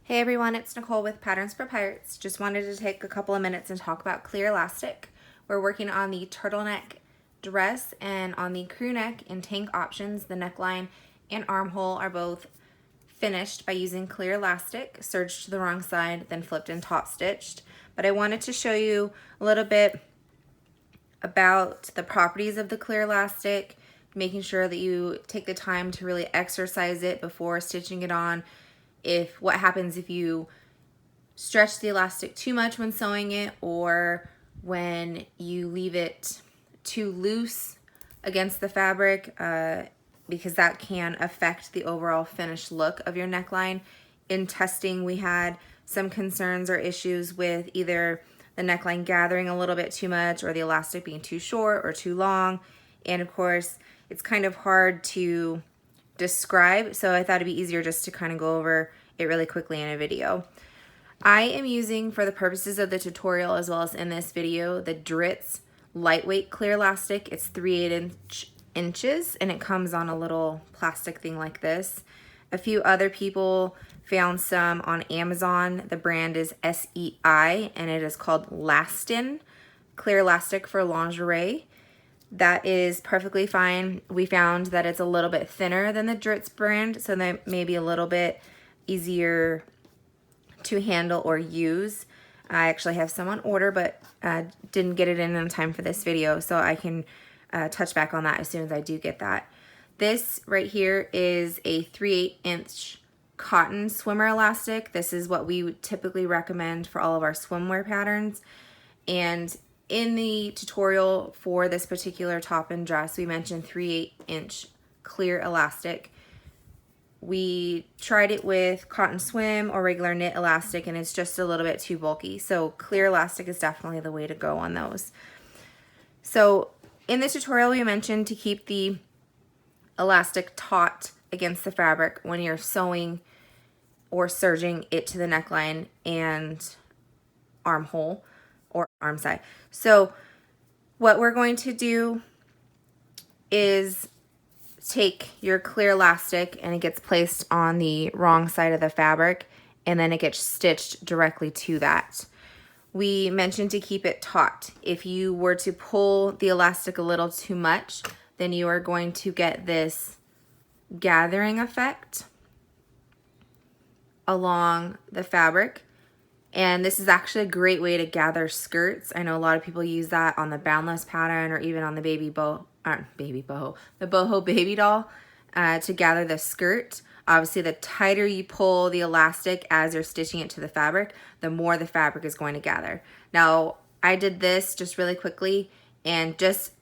Hey everyone, it's Nicole with Patterns for Pirates. Just wanted to take a couple of minutes and talk about clear elastic. We're working on the turtleneck dress and on the crew neck and tank options. The neckline and armhole are both finished by using clear elastic, serged to the wrong side, then flipped and top stitched. But I wanted to show you a little bit about the properties of the clear elastic, making sure that you take the time to really exercise it before stitching it on. What happens if you stretch the elastic too much when sewing it, or when you leave it too loose against the fabric, because that can affect the overall finished look of your neckline. In testing, we had some concerns or issues with either the neckline gathering a little bit too much or the elastic being too short or too long. And of course, it's kind of hard to describe, so I thought it'd be easier just to kind of go over it really quickly in a video. I am using, for the purposes of the tutorial as well as in this video, the Dritz lightweight clear elastic. It's 3/8 inches and it comes on a little plastic thing like this. A few other people found some on Amazon. The brand is SEI and it is called Lastin clear elastic for lingerie. That is perfectly fine. We found that it's a little bit thinner than the Dritz brand, so that may be a little bit easier to handle or use. I actually have some on order, but didn't get it in time for this video, so I can touch back on that as soon as I do get that. This right here is a 3/8 inch cotton swimmer elastic. This is what we would typically recommend for all of our swimwear patterns. And in the tutorial for this particular top and dress, we mentioned 3/8 inch clear elastic. We tried it with cotton swim or regular knit elastic and it's just a little bit too bulky. So clear elastic is definitely the way to go on those. So in this tutorial, we mentioned to keep the elastic taut against the fabric when you're sewing or serging it to the neckline and armhole or arm side. So what we're going to do is take your clear elastic and it gets placed on the wrong side of the fabric and then it gets stitched directly to that. We mentioned to keep it taut. If you were to pull the elastic a little too much, then you are going to get this gathering effect along the fabric. And this is actually a great way to gather skirts. I know a lot of people use that on the boundless pattern or even on the the boho baby doll to gather the skirt. Obviously, the tighter you pull the elastic as you're stitching it to the fabric, the more the fabric is going to gather. Now, I did this just really quickly and just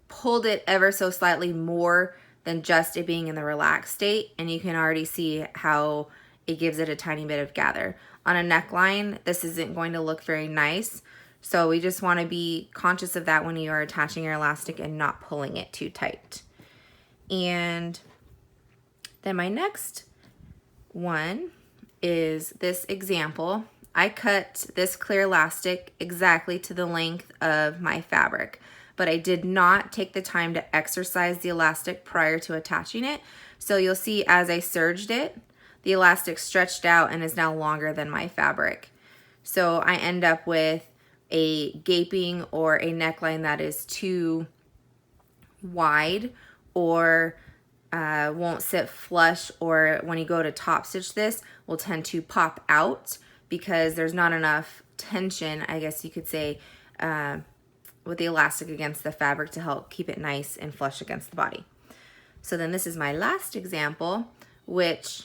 pulled it ever so slightly more than just it being in the relaxed state, and you can already see how it gives it a tiny bit of gather. On a neckline, this isn't going to look very nice, so we just want to be conscious of that when you are attaching your elastic and not pulling it too tight. And then my next one is this example. I cut this clear elastic exactly to the length of my fabric, but I did not take the time to exercise the elastic prior to attaching it. So you'll see as I serged it, the elastic stretched out and is now longer than my fabric. So I end up with a gaping or a neckline that is too wide or won't sit flush, or when you go to top stitch this, will tend to pop out because there's not enough tension, I guess you could say, with the elastic against the fabric to help keep it nice and flush against the body. So then this is my last example, which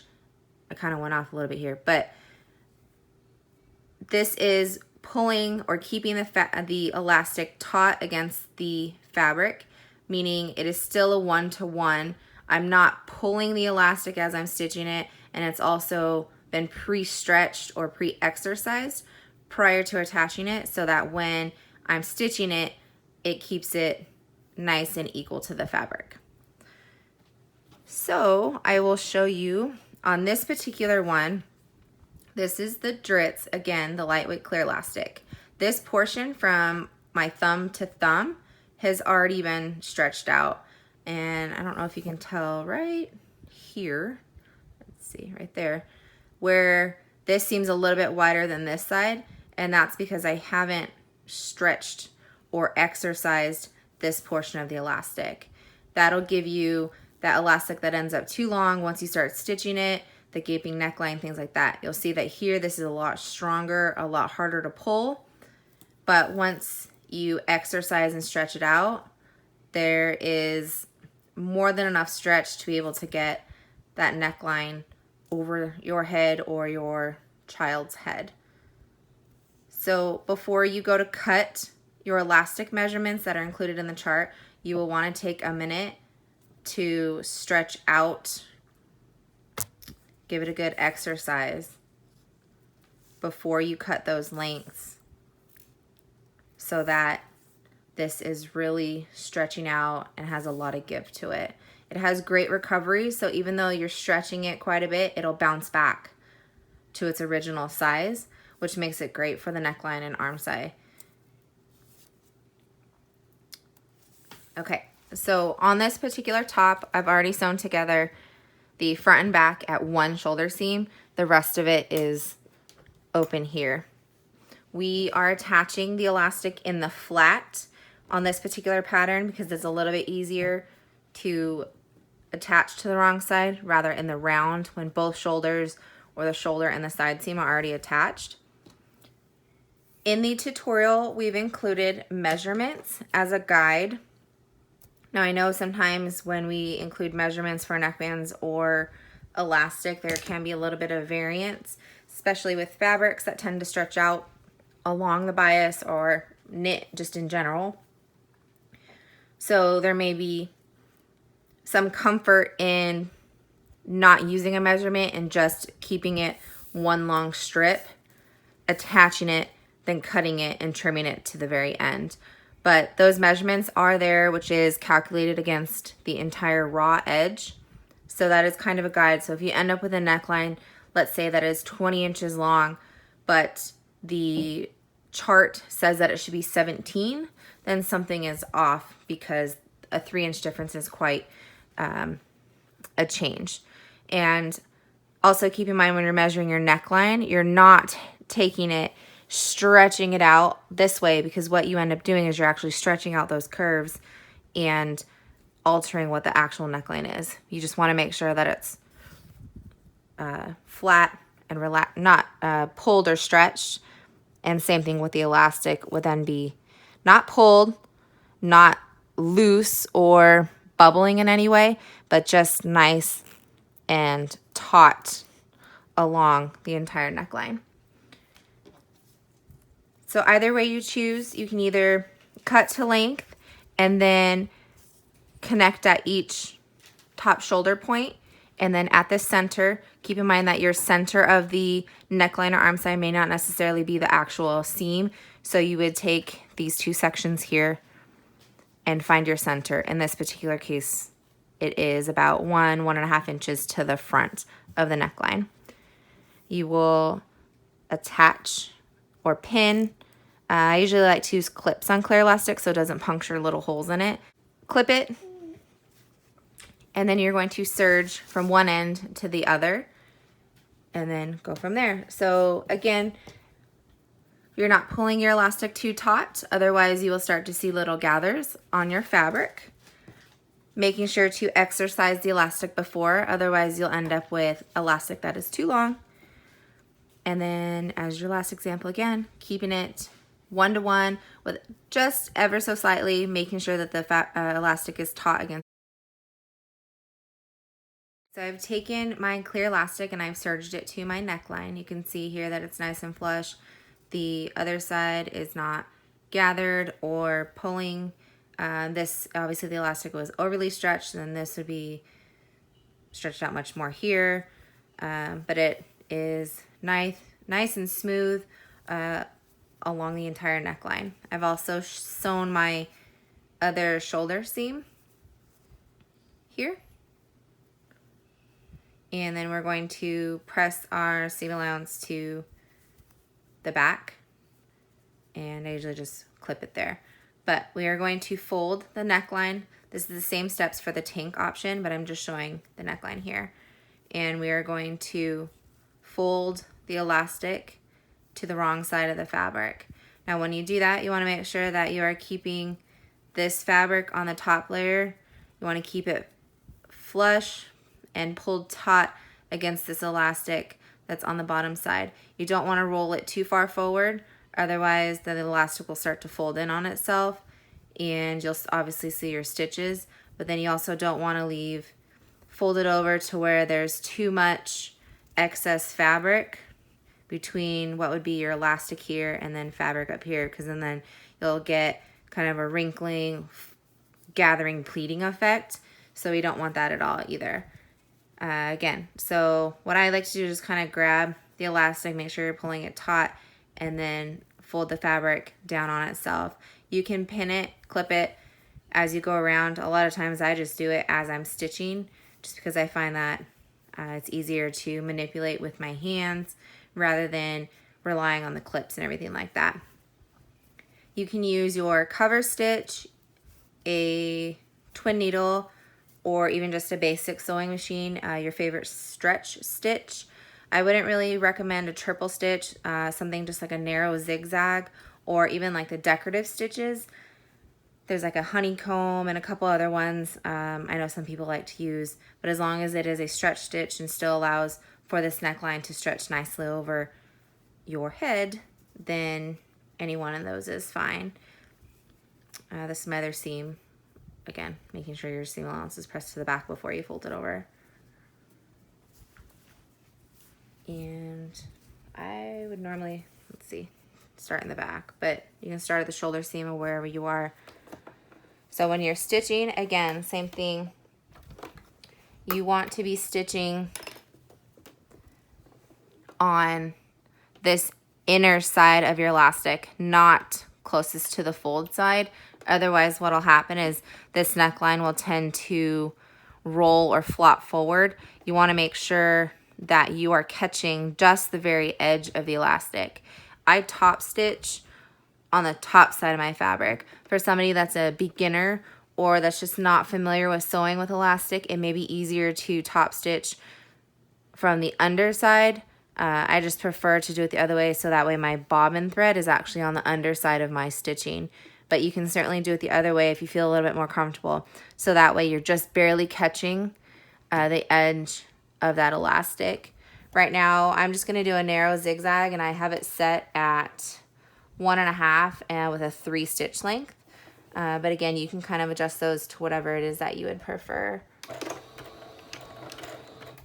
I kind of went off a little bit here, but this is pulling or keeping the elastic taut against the fabric, meaning it is still a 1-to-1. I'm not pulling the elastic as I'm stitching it, and it's also been pre-stretched or pre-exercised prior to attaching it so that when I'm stitching it, it keeps it nice and equal to the fabric. So I will show you on this particular one. This is the Dritz, again, the lightweight clear elastic. This portion from my thumb to thumb has already been stretched out. And I don't know if you can tell right here, let's see, right there, where This seems a little bit wider than this side, and that's because I haven't stretched or exercised this portion of the elastic. That'll give you that elastic that ends up too long once you start stitching it, the gaping neckline, things like that. You'll see that here this is a lot stronger, a lot harder to pull, but once you exercise and stretch it out, there is more than enough stretch to be able to get that neckline over your head or your child's head. So before you go to cut your elastic measurements that are included in the chart, you will want to take a minute to stretch out, give it a good exercise before you cut those lengths so that this is really stretching out and has a lot of give to it. It has great recovery, so even though you're stretching it quite a bit, it'll bounce back to its original size, which makes it great for the neckline and arm side. Okay, so on this particular top, I've already sewn together the front and back at one shoulder seam. The rest of it is open here. We are attaching the elastic in the flat on this particular pattern because it's a little bit easier to attach to the wrong side rather in the round when both shoulders or the shoulder and the side seam are already attached. In the tutorial, we've included measurements as a guide. Now I know sometimes when we include measurements for neckbands or elastic, there can be a little bit of variance, especially with fabrics that tend to stretch out along the bias or knit just in general. So there may be some comfort in not using a measurement and just keeping it one long strip, attaching it, then cutting it and trimming it to the very end. But those measurements are there, which is calculated against the entire raw edge. So that is kind of a guide. So if you end up with a neckline, let's say that is 20 inches long, but the chart says that it should be 17, then something is off because a 3-inch difference is quite a change. And also keep in mind when you're measuring your neckline, you're not taking it, stretching it out this way, because what you end up doing is you're actually stretching out those curves and altering what the actual neckline is. You just want to make sure that it's flat and not pulled or stretched. And same thing with the elastic would then be not pulled, not loose or bubbling in any way, but just nice and taut along the entire neckline. So either way you choose, you can either cut to length and then connect at each top shoulder point, and then at the center, keep in mind that your center of the neckline or arm side may not necessarily be the actual seam. So you would take these two sections here and find your center. In this particular case, it is about 1.5 inches to the front of the neckline. You will attach or pin. I usually like to use clips on clear elastic so it doesn't puncture little holes in it. Clip it, and then you're going to serge from one end to the other and then go from there. So again, you're not pulling your elastic too taut, otherwise you will start to see little gathers on your fabric. Making sure to exercise the elastic before, otherwise you'll end up with elastic that is too long. And then as your last example again, keeping it 1-to-1 with just ever so slightly, making sure that the elastic is taut against. So I've taken my clear elastic and I've serged it to my neckline. You can see here that it's nice and flush. The other side is not gathered or pulling. This, obviously the elastic was overly stretched, and then this would be stretched out much more here. But it is nice and smooth along the entire neckline. I've also sewn my other shoulder seam here. And then we're going to press our seam allowance to the back. And I usually just clip it there. But we are going to fold the neckline. This is the same steps for the tank option, but I'm just showing the neckline here. And we are going to fold the elastic to the wrong side of the fabric. Now when you do that, you want to make sure that you are keeping this fabric on the top layer. You want to keep it flush and pulled taut against this elastic that's on the bottom side. You don't want to roll it too far forward, otherwise the elastic will start to fold in on itself and you'll obviously see your stitches, but then you also don't want to leave folded over to where there's too much excess fabric between what would be your elastic here and then fabric up here, because then you'll get kind of a wrinkling, gathering pleating effect. So we don't want that at all either. Again, so what I like to do is just kind of grab the elastic, make sure you're pulling it taut, and then fold the fabric down on itself. You can pin it, clip it as you go around. A lot of times I just do it as I'm stitching, just because I find that it's easier to manipulate with my hands rather than relying on the clips and everything like that. You can use your cover stitch, a twin needle, or even just a basic sewing machine, your favorite stretch stitch. I wouldn't really recommend a triple stitch, something just like a narrow zigzag, or even like the decorative stitches. There's like a honeycomb and a couple other ones I know some people like to use, but as long as it is a stretch stitch and still allows for this neckline to stretch nicely over your head, then any one of those is fine. This is my other seam. Again, making sure your seam allowance is pressed to the back before you fold it over. And I would normally, let's see, start in the back, but you can start at the shoulder seam or wherever you are. So when you're stitching, again, same thing. You want to be stitching on this inner side of your elastic, not closest to the fold side. Otherwise, what'll happen is this neckline will tend to roll or flop forward. You want to make sure that you are catching just the very edge of the elastic. I top stitch on the top side of my fabric. For somebody that's a beginner or that's just not familiar with sewing with elastic, it may be easier to top stitch from the underside. I just prefer to do it the other way, so that way my bobbin thread is actually on the underside of my stitching. But you can certainly do it the other way if you feel a little bit more comfortable. So that way you're just barely catching the edge of that elastic. Right now I'm just gonna do a narrow zigzag, and I have it set at 1.5 and with a 3 stitch length. But again, you can kind of adjust those to whatever it is that you would prefer.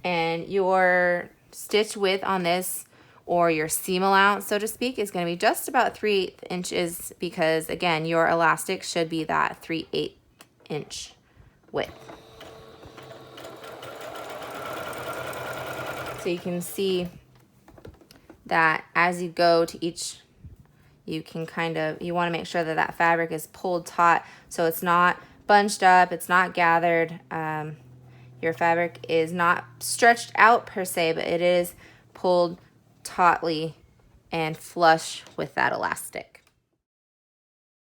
And your stitch width on this, or your seam allowance, so to speak, is going to be just about 3/8 inches, because again, your elastic should be that 3/8 inch width. So you can see that as you go to each, you can you want to make sure that that fabric is pulled taut, so it's not bunched up, it's not gathered. Your fabric is not stretched out per se, but it is pulled tautly and flush with that elastic.